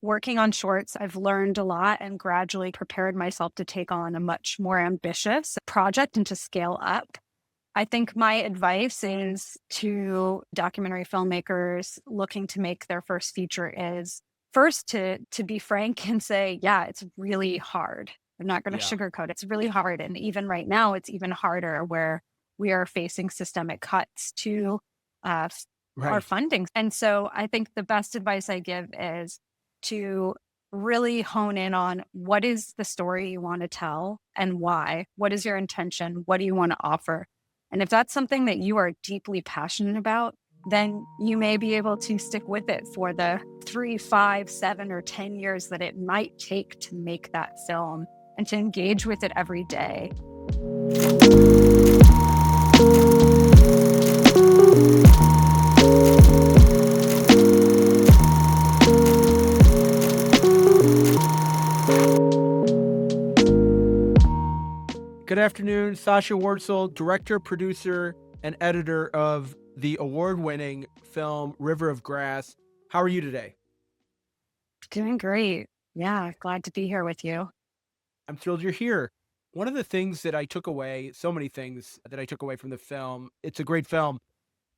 working on shorts, I've learned a lot and gradually prepared myself to take on a much more ambitious project and to scale up. I think my advice is to documentary filmmakers looking to make their first feature is first to be frank and say, yeah, it's really hard. I'm not going to Yeah. sugarcoat it. It's really hard. And even right now, it's even harder where we are facing systemic cuts to uh, our Right. funding. And so I think the best advice I give is to really hone in on what is the story you want to tell and why. What is your intention? What do you want to offer? And if that's something that you are deeply passionate about, then you may be able to stick with it for the 3, 5, 7, or 10 years that it might take to make that film and to engage with it every day. Good afternoon, Sasha Wortzel, director, producer, and editor of the award-winning film River of Grass. How are you today? Doing great. Yeah, glad to be here with you. I'm thrilled you're here. One of the things that I took away, so many things that I took away from the film, it's a great film,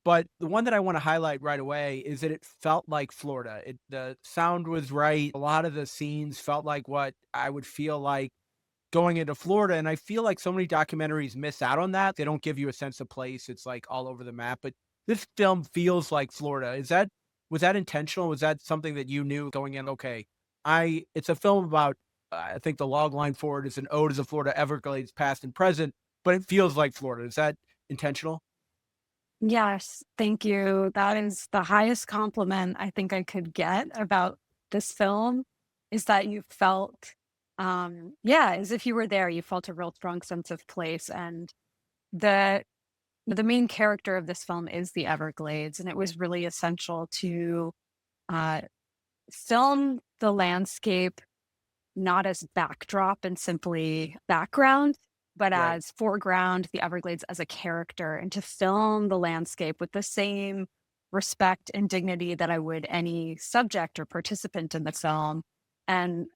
but the one that I want to highlight right away is that it felt like Florida. The sound was right. A lot of the scenes felt like what I would feel like going into Florida, and I feel like so many documentaries miss out on that. They don't give you a sense of place. It's like all over the map, but this film feels like Florida. Was that intentional? Was that something that you knew going in? Okay, I it's a film about I think the log line for it is an ode to the Florida Everglades, past and present, but it feels like Florida. Is that intentional? Yes, thank you. That is the highest compliment I think I could get about this film is that you felt, yeah, as if you were there. You felt a real strong sense of place. And the the main character of this film is the Everglades, and it was really essential to uh, film the landscape not as backdrop and simply background, but Right. as foreground, the Everglades as a character, and to film the landscape with the same respect and dignity that I would any subject or participant in the film. And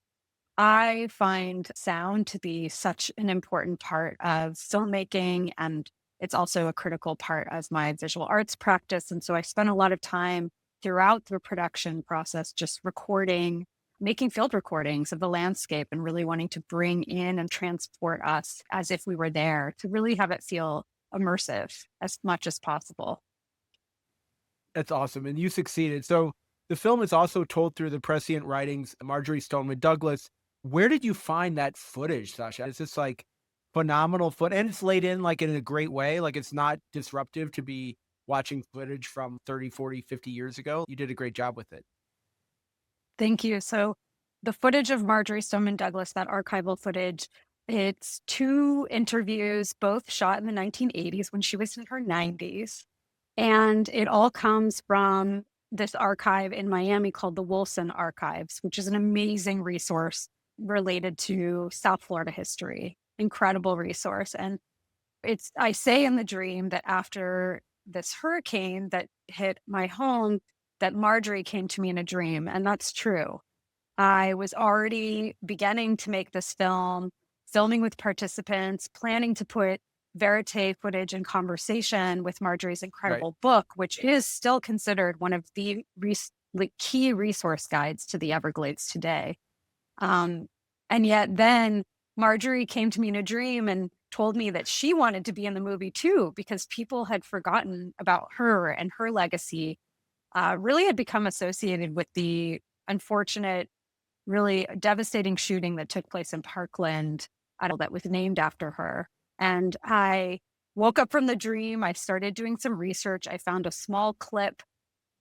I find sound to be such an important part of filmmaking, and it's also a critical part of my visual arts practice. And so I spent a lot of time throughout the production process just recording, making field recordings of the landscape and really wanting to bring in and transport us as if we were there to really have it feel immersive as much as possible. That's awesome, and you succeeded. So, the film is also told through the prescient writings of Marjorie Stoneman Douglas. Where did you find that footage, Sasha? Is this, like, phenomenal and it's laid in, like, in a great way, like, it's not disruptive to be watching footage from 30, 40, 50 years ago? You did a great job with it. Thank you. So the footage of Marjorie Stoneman Douglas, that archival footage, it's two interviews, both shot in the 1980s when she was in her 90s. And it all comes from this archive in Miami called the Wilson Archives, which is an amazing resource related to South Florida history. Incredible resource. And I say in the dream that after this hurricane that hit my home, that Marjorie came to me in a dream. And that's true. I was already beginning to make this film, filming with participants, planning to put verite footage and conversation with Marjorie's Right. incredible book, which is still considered one of the like, key resource guides to the Everglades today. Um, and yet then Marjorie came to me in a dream and told me that she wanted to be in the movie too, because people had forgotten about her and her legacy, really had become associated with the unfortunate, really devastating shooting that took place in Parkland, that was named after her. And I woke up from the dream. I started doing some research. I found a small clip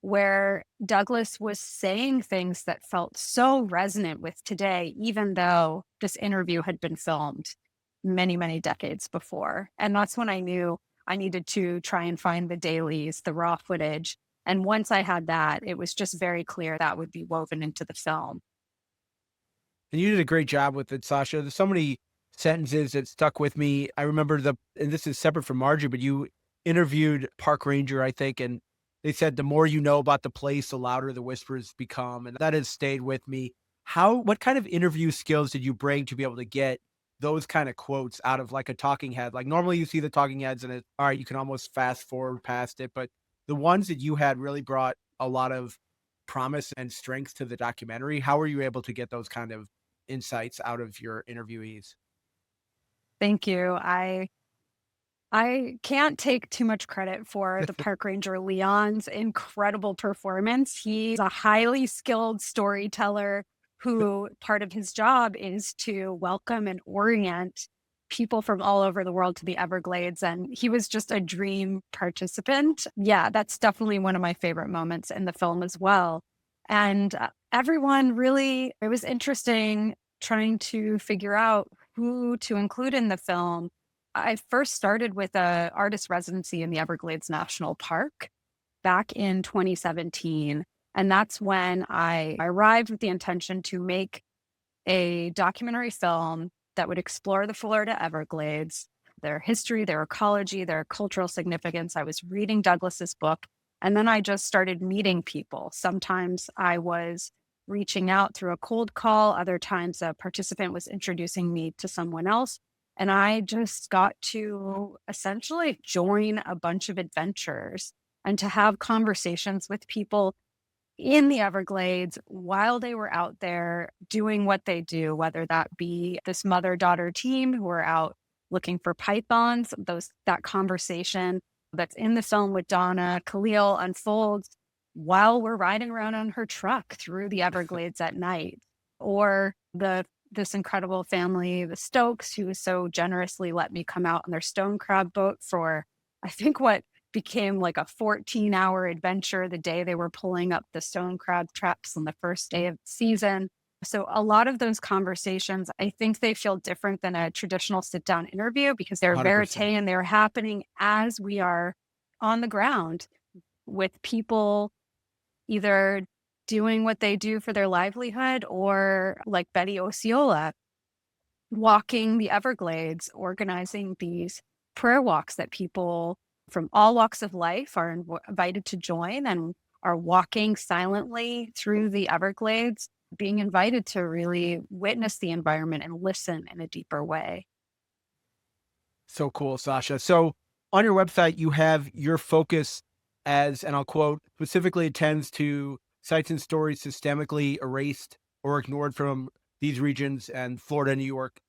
where Douglas was saying things that felt so resonant with today, even though this interview had been filmed many, many decades before. And that's when I knew I needed to try and find the dailies, the raw footage. And once I had that, it was just very clear that would be woven into the film. And you did a great job with it, Sasha. There's so many sentences that stuck with me. I remember and this is separate from Marjorie, but you interviewed park ranger, I think, and they said, "The more you know about the place, the louder the whispers become," and that has stayed with me. What kind of interview skills did you bring to be able to get those kind of quotes out of like a talking head? Like normally you see the talking heads and all right, you can almost fast forward past it, but the ones that you had really brought a lot of promise and strength to the documentary. How were you able to get those kind of insights out of your interviewees? Thank you. I can't take too much credit for the park ranger Leon's incredible performance. He's a highly skilled storyteller who part of his job is to welcome and orient people from all over the world to the Everglades. And he was just a dream participant. Yeah, that's definitely one of my favorite moments in the film as well. And everyone really, it was interesting trying to figure out who to include in the film. I first started with a artist residency in the Everglades National Park back in 2017, and that's when I arrived with the intention to make a documentary film that would explore the Florida Everglades, their history, their ecology, their cultural significance. I was reading Douglas's book, and then I just started meeting people. Sometimes I was reaching out through a cold call, other times a participant was introducing me to someone else. And I just got to essentially join a bunch of adventures and to have conversations with people in the Everglades while they were out there doing what they do, whether that be this mother-daughter team who are out looking for pythons. That conversation that's in the film with Donna Khalil unfolds while we're riding around on her truck through the Everglades at night. Or this incredible family, the Stokes, who so generously let me come out on their stone crab boat for, I think, what became like a 14-hour adventure the day they were pulling up the stone crab traps on the first day of the season. So a lot of those conversations, I think they feel different than a traditional sit-down interview because they're verite 100%. and they're happening as we are on the ground with people either doing what they do for their livelihood or like Betty Osceola, walking the Everglades, organizing these prayer walks that people from all walks of life are invited to join and are walking silently through the Everglades, being invited to really witness the environment and listen in a deeper way. So cool, Sasha. So on your website, you have your focus as, and I'll quote, specifically attends to sites and stories systemically erased or ignored from these regions and Florida, New York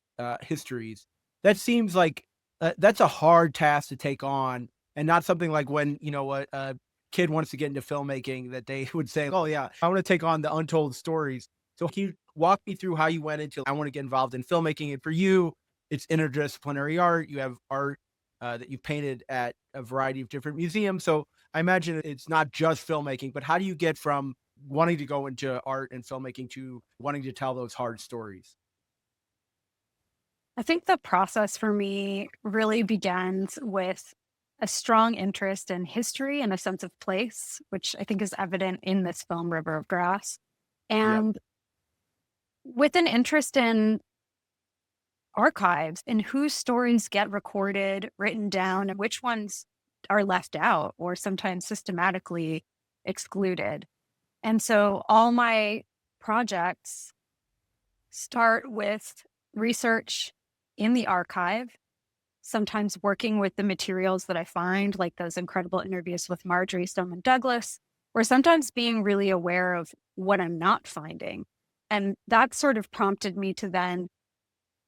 histories. That seems like that's a hard task to take on, and not something like when a kid wants to get into filmmaking that they would say, "Oh yeah, I want to take on the untold stories." So can you walk me through how you went into I want to get involved in filmmaking, and for you, it's interdisciplinary art. You have art that you've painted at a variety of different museums. So I imagine it's not just filmmaking, but how do you get from wanting to go into art and filmmaking to wanting to tell those hard stories? I think the process for me really begins with a strong interest in history and a sense of place, which I think is evident in this film, River of Grass. Yep. And with an interest in archives and whose stories get recorded, written down, and which ones are left out or sometimes systematically excluded. And so all my projects start with research in the archive, sometimes working with the materials that I find, like those incredible interviews with Marjorie Stoneman Douglas, or sometimes being really aware of what I'm not finding. And that sort of prompted me to then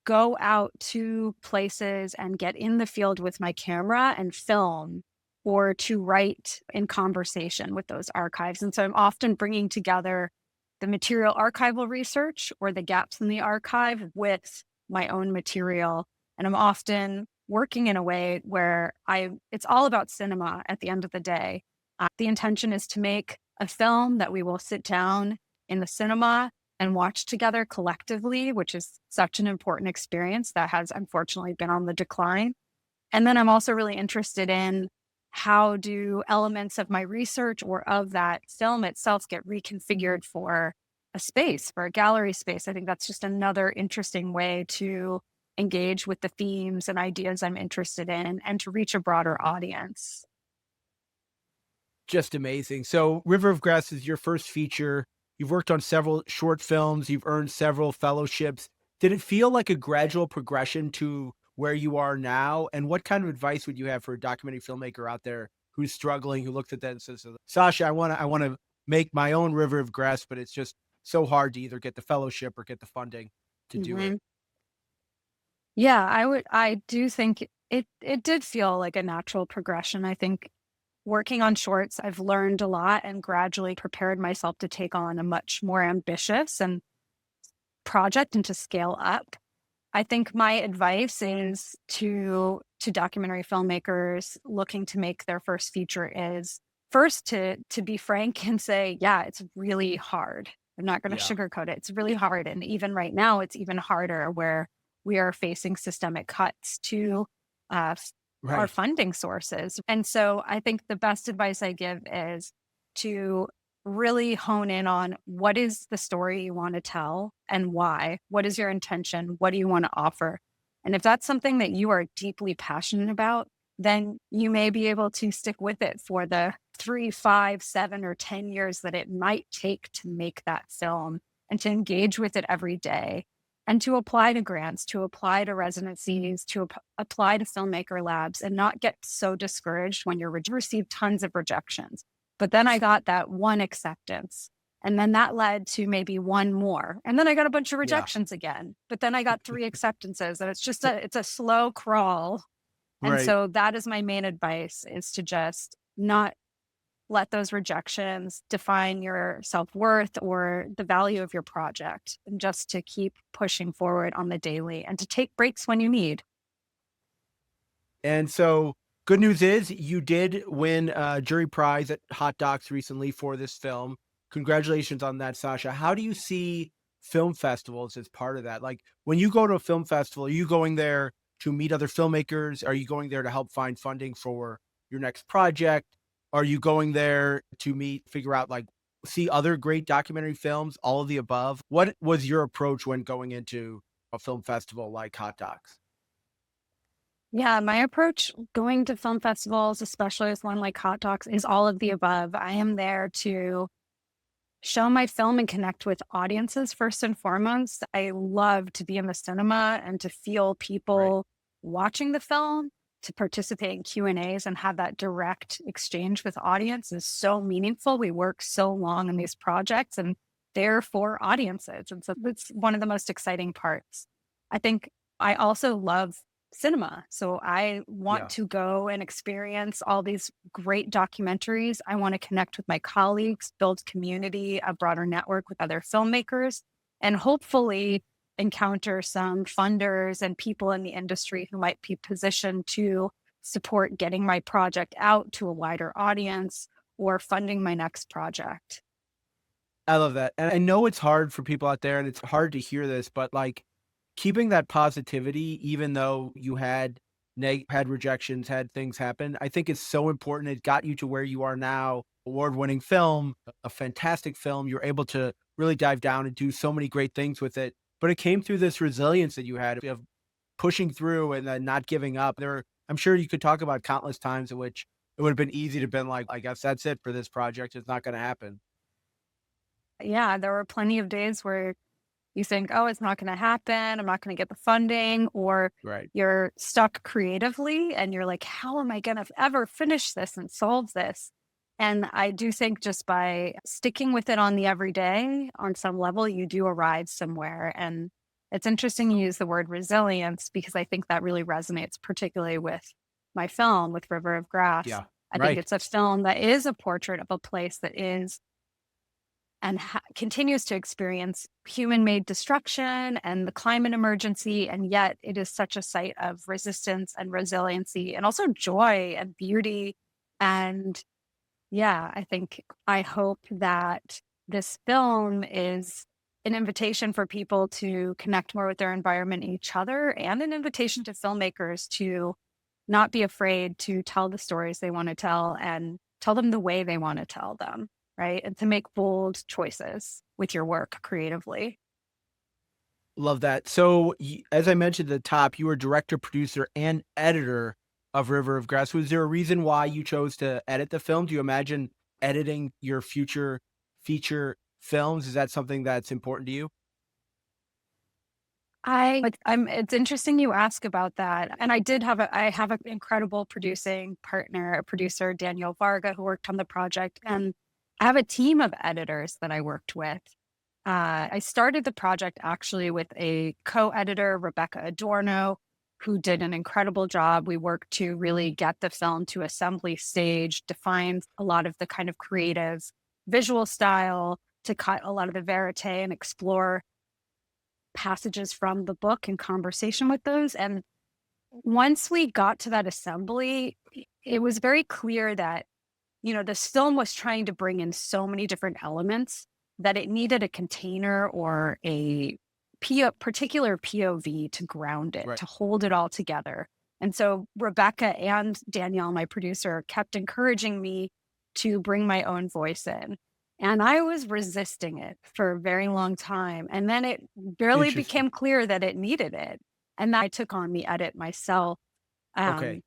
go out to places and get in the field with my camera and film or to write in conversation with those archives. And so I'm often bringing together the material archival research or the gaps in the archive with my own material. And I'm often working in a way where it's all about cinema at the end of the day. The intention is to make a film that we will sit down in the cinema and watch together collectively, which is such an important experience that has unfortunately been on the decline. And then I'm also really interested in how do elements of my research or of that film itself get reconfigured for a space, for a gallery space. I think that's just another interesting way to engage with the themes and ideas I'm interested in and to reach a broader audience. Just amazing. So, River of Grass is your first feature. You've worked on several short films, you've earned several fellowships. Did it feel like a gradual progression to where you are now? And what kind of advice would you have for a documentary filmmaker out there who's struggling, who looks at that and says, Sasha, I want to make my own River of Grass, but it's just so hard to either get the fellowship or get the funding to do it. Mhm. Yeah, I do think it did feel like a natural progression. I think working on shorts, I've learned a lot and gradually prepared myself to take on a much more ambitious and project and to scale up. I think my advice is to documentary filmmakers looking to make their first feature is first to be frank and say, yeah, it's really hard. I'm not going to Yeah. sugarcoat it. It's really hard. And even right now, it's even harder where we are facing systemic cuts to our Right. funding sources. And so I think the best advice I give is to really hone in on what is the story you want to tell and why. What is your intention? What do you want to offer? And if that's something that you are deeply passionate about, then you may be able to stick with it for the 3, 5, 7, or 10 years that it might take to make that film and to engage with it every day and to apply to grants, to apply to residencies, to apply to filmmaker labs and not get so discouraged when you're receive tons of rejections. But then I got that one acceptance. And then that led to maybe one more. And then I got a bunch of Yeah. rejections again. But then I got 3 acceptances. And it's a slow crawl. And Right. so that is my main advice is to just not let those rejections define your self-worth or the value of your project, and just to keep pushing forward on the daily and to take breaks when you need. And so, good news is you did win a jury prize at Hot Docs recently for this film. Congratulations on that, Sasha. How do you see film festivals as part of that? Like, when you go to a film festival, are you going there to meet other filmmakers? Are you going there to help find funding for your next project? Are you going there to figure out, like, see other great documentary films, all of the above? What was your approach when going into a film festival like Hot Docs? Yeah, my approach going to film festivals, especially with one like Hot Docs, is all of the above. I am there to show my film and connect with audiences first and foremost. I love to be in the cinema and to feel Right. people watching the film, to participate in Q&As and have that direct exchange with audience is so meaningful. We work so long on these projects and they're for audiences. And so it's one of the most exciting parts. I think I also love cinema. So I want Yeah. to go and experience all these great documentaries. I want to connect with my colleagues, build community, a broader network with other filmmakers, and hopefully encounter some funders and people in the industry who might be positioned to support getting my project out to a wider audience or funding my next project. I love that, and I know it's hard for people out there, and it's hard to hear this, but, like, keeping that positivity even though you had rejections, had things happen, I think is so important. It got you to where you are now, award-winning film, a fantastic film. You're able to really dive down and do so many great things with it, but it came through this resilience that you had of pushing through and then not giving up. I'm sure you could talk about countless times in which it would have been easy to been like, "I guess that's it for this project. It's not gonna happen." Yeah, there were plenty of days where you think, oh, it's not going to happen. I'm not going to get the funding, or Right. you're stuck creatively and you're like, how am I going to ever finish this and solve this? And I do think just by sticking with it on the everyday, on some level, you do arrive somewhere. And it's interesting you use the word resilience because I think that really resonates, particularly with my film, with River of Grass. Yeah. I think Right. it's a film that is a portrait of a place that is and continues to experience human made destruction and the climate emergency. And yet it is such a site of resistance and resiliency and also joy and beauty. And yeah, I hope that this film is an invitation for people to connect more with their environment and each other, and an invitation to filmmakers to not be afraid to tell the stories they want to tell and tell them the way they want to tell them, right? And to make bold choices with your work creatively. Love that. So, as I mentioned at the top, you were director, producer, and editor of River of Grass. Was there a reason why you chose to edit the film? Do you imagine editing your future feature films? Is that something that's important to you? I'm it's interesting you ask about that. And I have an incredible producing partner, a producer, Danielle Varga, who worked on the project. And I have a team of editors that I worked with. I started the project actually with a co-editor, Rebecca Adorno, who did an incredible job. We worked to really get the film to assembly stage, define a lot of the kind of creative visual style, to cut a lot of the verite and explore passages from the book in conversation with those. And once we got to that assembly, it was very clear that, this film was trying to bring in so many different elements that it needed a container or particular POV to ground it, Right. to hold it all together. And so Rebecca and Danielle, my producer, kept encouraging me to bring my own voice in. And I was resisting it for a very long time. And then it barely Interesting. became clear that it needed it. And I took on the edit myself, Okay. um,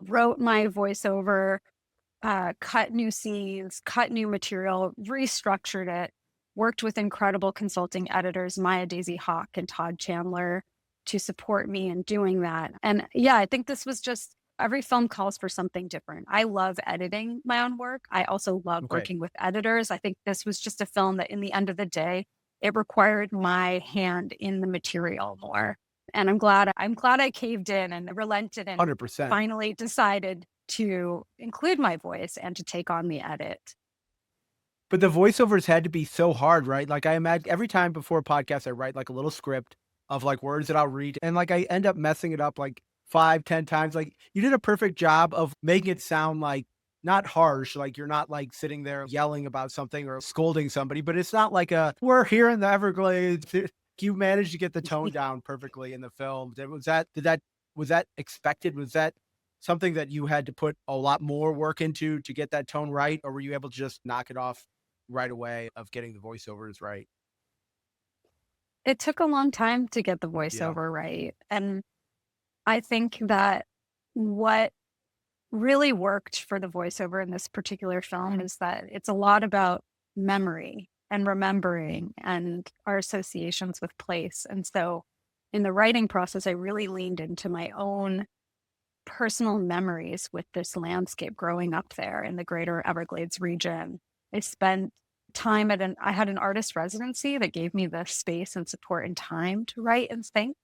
wrote my voiceover, cut new scenes, cut new material, restructured it, worked with incredible consulting editors, Maya Daisy Hawk and Todd Chandler, to support me in doing that. And yeah, I think this was just every film calls for something different. I love editing my own work. I also love Okay. working with editors. I think this was just a film that, in the end of the day, it required my hand in the material more. And I'm glad I caved in and relented and 100%. finally decided to include my voice and to take on the edit. But the voiceovers had to be so hard, right? Like, I imagine every time before a podcast, I write, like, a little script of, like, words that I'll read, and, like, I end up messing it up, like, 5, 10 times. Like, you did a perfect job of making it sound, like, not harsh, like, you're not, like, sitting there yelling about something or scolding somebody, but it's not like a, "We're here in the Everglades." You managed to get the tone down perfectly in the film. Was that expected? Was that something that you had to put a lot more work into to get that tone right, or were you able to just knock it off right away of getting the voiceovers right? It took a long time to get the Yeah. voiceover right. And I think that what really worked for the voiceover in this particular film is that it's a lot about memory and remembering and our associations with place. And so in the writing process, I really leaned into my own personal memories with this landscape growing up there in the greater Everglades region. I spent time I had an artist residency that gave me the space and support and time to write and think.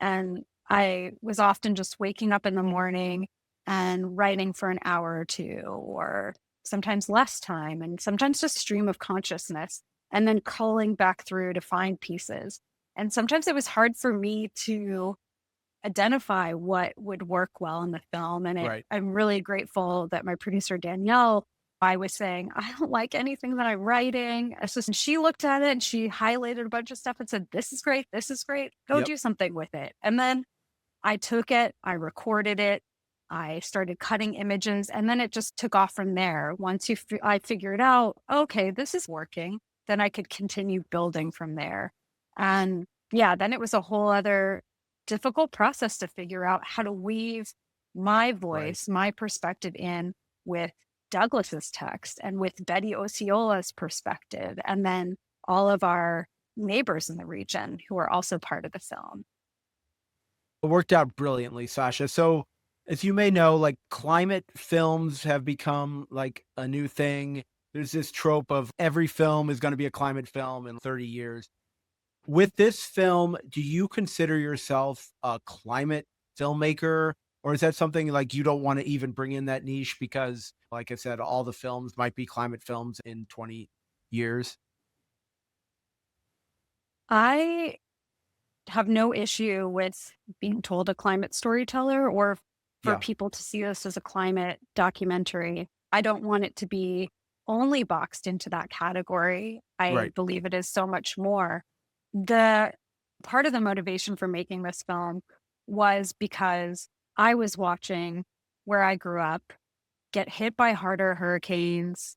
And I was often just waking up in the morning and writing for an hour or two, or sometimes less time, and sometimes just stream of consciousness, and then culling back through to find pieces. And sometimes it was hard for me to identify what would work well in the film. And Right. I'm really grateful that my producer, Danielle, I was saying, I don't like anything that I'm writing. It's just, she looked at it and she highlighted a bunch of stuff and said, this is great. This is great. Go Yep. do something with it. And then I took it, I recorded it, I started cutting images, and then it just took off from there. I figured out, okay, this is working, then I could continue building from there. And yeah, then it was a whole other difficult process to figure out how to weave my Right. voice, my perspective in with Douglas's text and with Betty Osceola's perspective, and then all of our neighbors in the region who are also part of the film. It worked out brilliantly, Sasha. So, as you may know, like, climate films have become like a new thing. There's this trope of every film is going to be a climate film in 30 years. With this film, do you consider yourself a climate filmmaker? Or is that something like you don't want to even bring in that niche because, like I said, all the films might be climate films in 20 years? I have no issue with being told a climate storyteller or for Yeah. people to see this as a climate documentary. I don't want it to be only boxed into that category. I Right. believe it is so much more. The part of the motivation for making this film was because I was watching where I grew up get hit by harder hurricanes,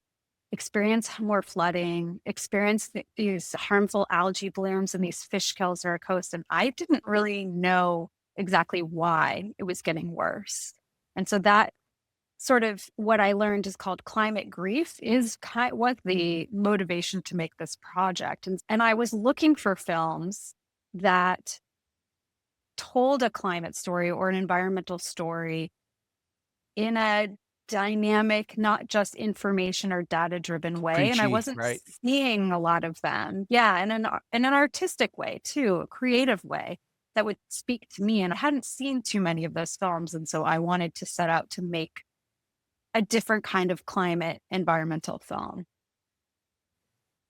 experience more flooding, experience these harmful algae blooms and these fish kills on our coast. And I didn't really know exactly why it was getting worse. And so that sort of what I learned is called climate grief is what the motivation to make this project. And I was looking for films that told a climate story or an environmental story in a dynamic, not just information or data driven way. And I Preachy, wasn't right? seeing a lot of them. Yeah. In an artistic way too, a creative way that would speak to me. And I hadn't seen too many of those films. And so I wanted to set out to make a different kind of climate environmental film.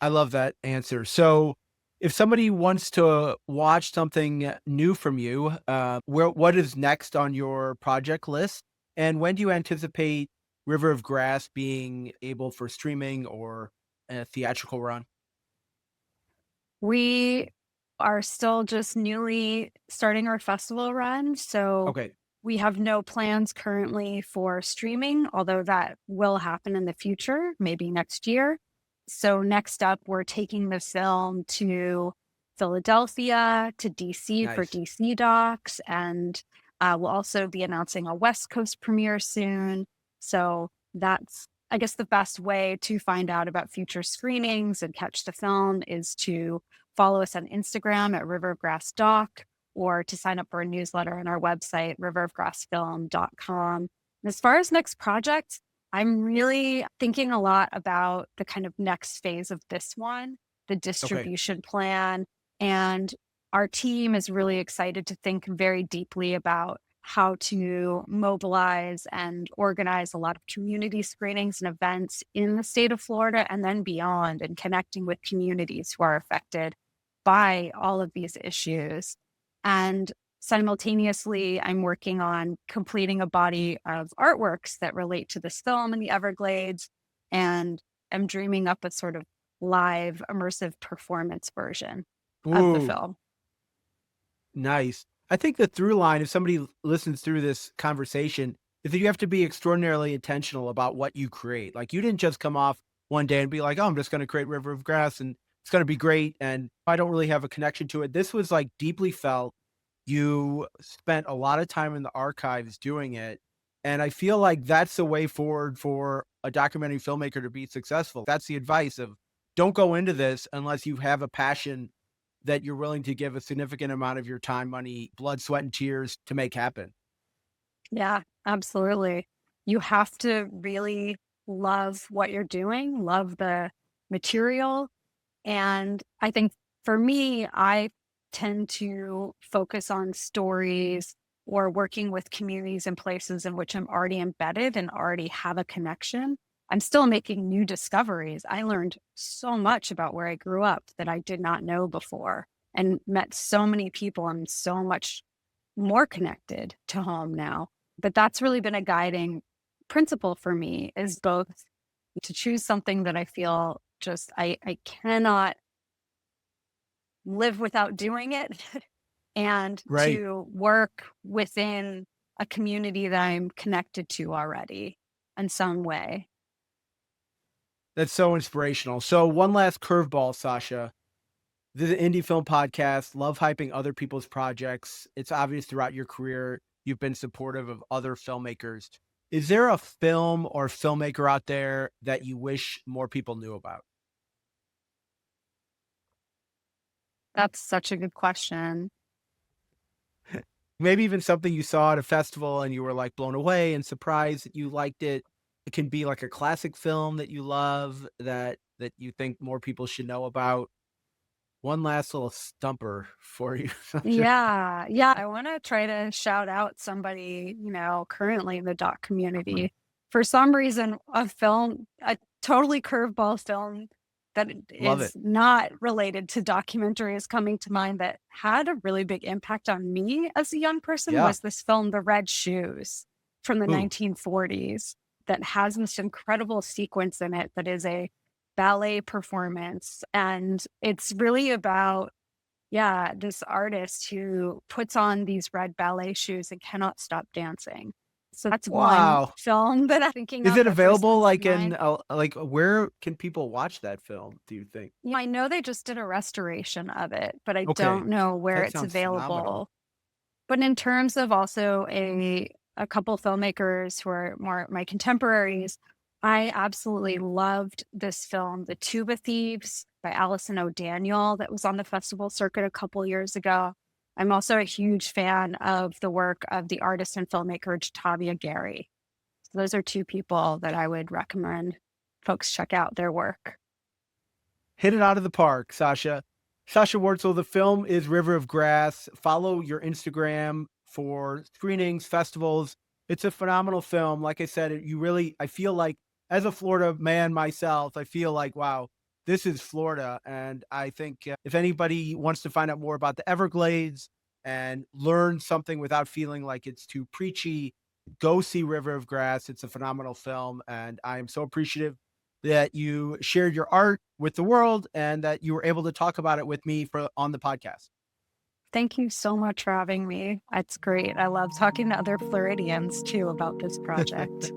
I love that answer. So, if somebody wants to watch something new from you, what is next on your project list? And when do you anticipate River of Grass being able for streaming or a theatrical run? We are still just newly starting our festival run, so Okay, we have no plans currently for streaming, although that will happen in the future, maybe next year. So next up, we're taking the film to Philadelphia, to DC for nice. DC Docs, and we'll also be announcing a West Coast premiere soon. So that's, I guess, the best way to find out about future screenings and catch the film is to follow us on Instagram at River of Grass Doc or to sign up for a newsletter on our website, riverofgrassfilm.com. And as far as next projects, I'm really thinking a lot about the kind of next phase of this one, the Okay. distribution plan. And our team is really excited to think very deeply about how to mobilize and organize a lot of community screenings and events in the state of Florida and then beyond, and connecting with communities who are affected by all of these issues. And simultaneously, I'm working on completing a body of artworks that relate to this film in the Everglades. And I'm dreaming up a sort of live immersive performance version of the Ooh, film. nice. I think the through line, if somebody listens through this conversation, is that you have to be extraordinarily intentional about what you create. Like, you didn't just come off one day and be like, "Oh, I'm just gonna create River of Grass, and it's gonna be great, and I don't really have a connection to it." This was, like, deeply felt. You spent a lot of time in the archives doing it, and I feel like that's the way forward for a documentary filmmaker to be successful. That's the advice of, don't go into this unless you have a passion that you're willing to give a significant amount of your time, money, blood, sweat, and tears to make happen. Yeah, absolutely. You have to really love what you're doing, love the material. And I think for me, I tend to focus on stories or working with communities and places in which I'm already embedded and already have a connection. I'm still making new discoveries. I learned so much about where I grew up that I did not know before and met so many people. I'm so much more connected to home now. But that's really been a guiding principle for me is both to choose something that I feel just I cannot live without doing it and Right. to work within a community that I'm connected to already in some way. That's so inspirational. So one last curveball, Sasha. This is an indie film podcast, love hyping other people's projects. It's obvious throughout your career you've been supportive of other filmmakers. Is there a film or filmmaker out there that you wish more people knew about? That's such a good question. Maybe even something you saw at a festival and you were, like, blown away and surprised that you liked it. It can be like a classic film that you love that you think more people should know about. One last little stumper for you, Sasha. Yeah, yeah, I wanna try to shout out somebody, currently in the doc community. For some reason, a totally curveball film that Love is it. not related to documentary is coming to mind that had a really big impact on me as a young person Yeah. was this film, The Red Shoes from the Ooh. 1940s that has this incredible sequence in it that is a ballet performance, and it's really about yeah, this artist who puts on these red ballet shoes and cannot stop dancing. So that's one Wow. film that I'm thinking Is of it that first available, comes to like, mind. where can people watch that film, do you think? I know they just did a restoration of it, but I Okay. don't know where That it's sounds phenomenal. available. But in terms of also a a couple filmmakers who are more my contemporaries. I absolutely loved this film, The Tuba Thieves by Allison O'Daniel, that was on the festival circuit a couple years ago. I'm also a huge fan of the work of the artist and filmmaker Jatavia Gary. So those are two people that I would recommend folks check out their work. Hit it out of the park, Sasha. Sasha Wortzel, the film is River of Grass. Follow your Instagram for screenings, festivals. It's a phenomenal film. Like I said, you really, I feel like, as a Florida man myself, I feel like, wow, this is Florida. And I think if anybody wants to find out more about the Everglades and learn something without feeling like it's too preachy, go see River of Grass. It's a phenomenal film. And I am so appreciative that you shared your art with the world and that you were able to talk about it with me for on the podcast. Thank you so much for having me. It's great. I love talking to other Floridians too about this project.